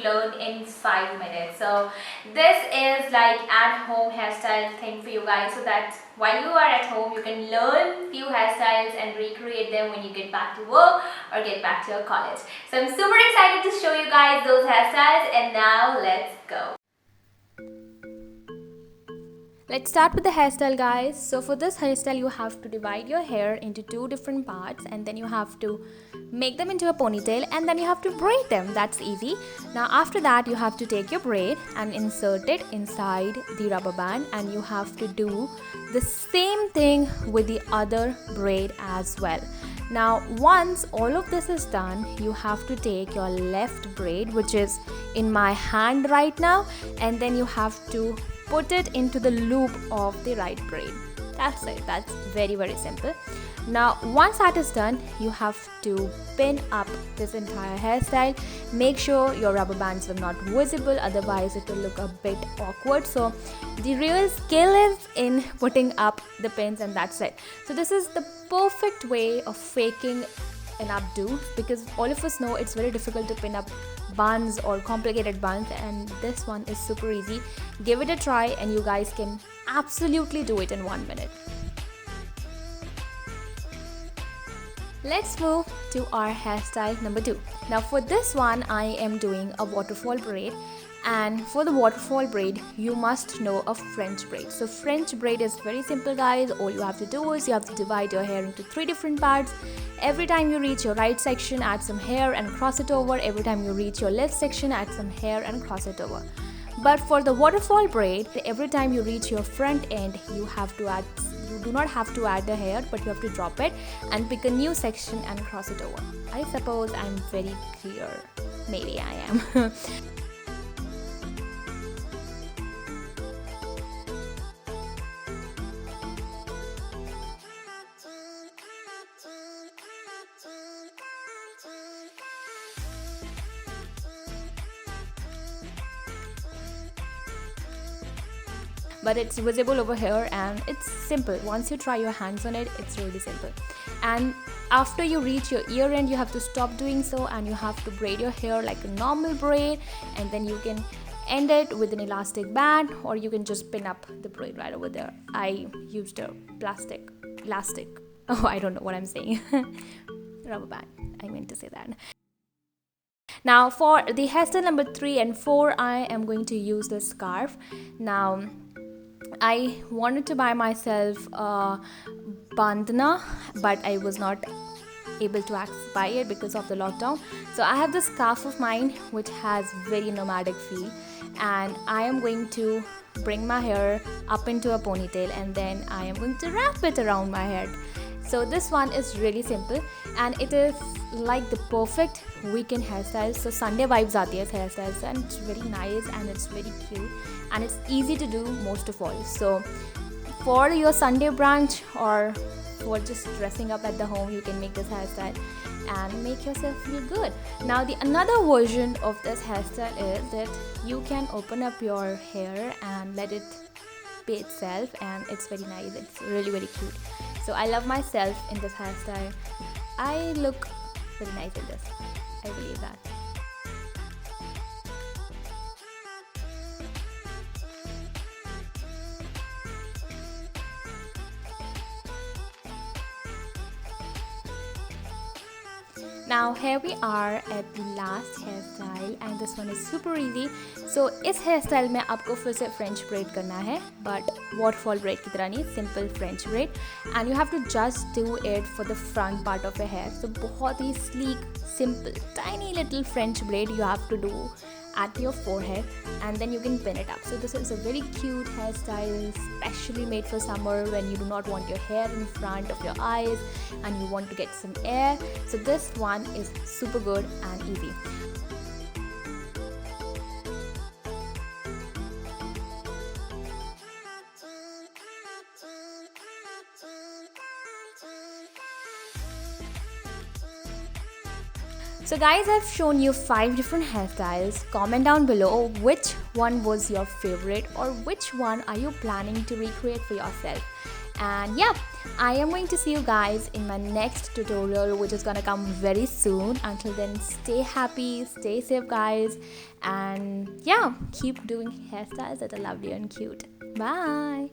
learn in 5 minutes. So this is like at home hairstyle thing for you guys, so that while you are at home you can learn few hairstyles and recreate them when you get back to work or get back to your college. So I'm super excited to show you guys those hairstyles, and now let's go. Let's start with the hairstyle, guys. So for this hairstyle you have to divide your hair into 2 different parts, and then you have to make them into a ponytail, and then you have to braid them. That's easy. Now after that you have to take your braid and insert it inside the rubber band, and you have to do the same thing with the other braid as well. Now once all of this is done, you have to take your left braid, which is in my hand right now, and then you have to put it into the loop of the right braid. That's it. That's very simple. Now once that is done, you have to pin up this entire hairstyle. Make sure your rubber bands are not visible, otherwise it will look a bit awkward. So the real skill is in putting up the pins, and that's it. So this is the perfect way of faking an updo, because all of us know it's very difficult to pin up buns or complicated buns, and this one is super easy. Give it a try and you guys can absolutely do it in 1 minute. Let's move to our hairstyle number 2. Now for this one I am doing a waterfall braid, and for the waterfall braid you must know a French braid. So French braid is very simple, guys. All you have to do is you have to divide your hair into 3 different parts. Every time you reach your right section, add some hair and cross it over. Every time you reach your left section, add some hair and cross it over. But for the waterfall braid, every time you reach your front end, you do not have to add the hair, but you have to drop it and pick a new section and cross it over. I suppose I'm very clear. Maybe I am. But it's visible over here, and it's simple. Once you try your hands on it, it's really simple. And after you reach your ear end, you have to stop doing so, and you have to braid your hair like a normal braid, and then you can end it with an elastic band, or you can just pin up the braid right over there. I used a elastic. Oh, I don't know what I'm saying. Rubber band, I meant to say that. Now for the hairstyle number 3 and 4, I am going to use the scarf. Now I wanted to buy myself a bandana, but I was not able to buy it because of the lockdown. So I have this scarf of mine which has very nomadic feel, and I am going to bring my hair up into a ponytail, and then I am going to wrap it around my head. So this one is really simple, and it is like the perfect weekend hairstyle. So Sunday vibes aati hai hairstyles, and it's very nice and it's very cute and it's easy to do most of all. So for your Sunday brunch or for just dressing up at the home, you can make this hairstyle and make yourself feel good. Now the another version of this hairstyle is that you can open up your hair and let it be itself, and it's very nice. It's really very cute. So I love myself in this hairstyle. I look very nice in this. I believe that. Now here we are at the last hairstyle, and this one is super easy. So इस hairstyle में आपको फिर से French braid करना है, but waterfall braid की तरह नहीं, simple French braid, and you have to just do it for the front part of your hair. So बहुत ही sleek, simple, tiny little French braid you have to do at your forehead, and then you can pin it up. So this is a very cute hairstyle, specially made for summer when you do not want your hair in front of your eyes and you want to get some air. So this one is super good and easy. So guys, I've shown you 5 different hairstyles. Comment down below which one was your favorite, or which one are you planning to recreate for yourself. And yeah, I am going to see you guys in my next tutorial, which is gonna come very soon. Until then, stay happy, stay safe guys, and yeah, keep doing hairstyles that are lovely and cute. Bye.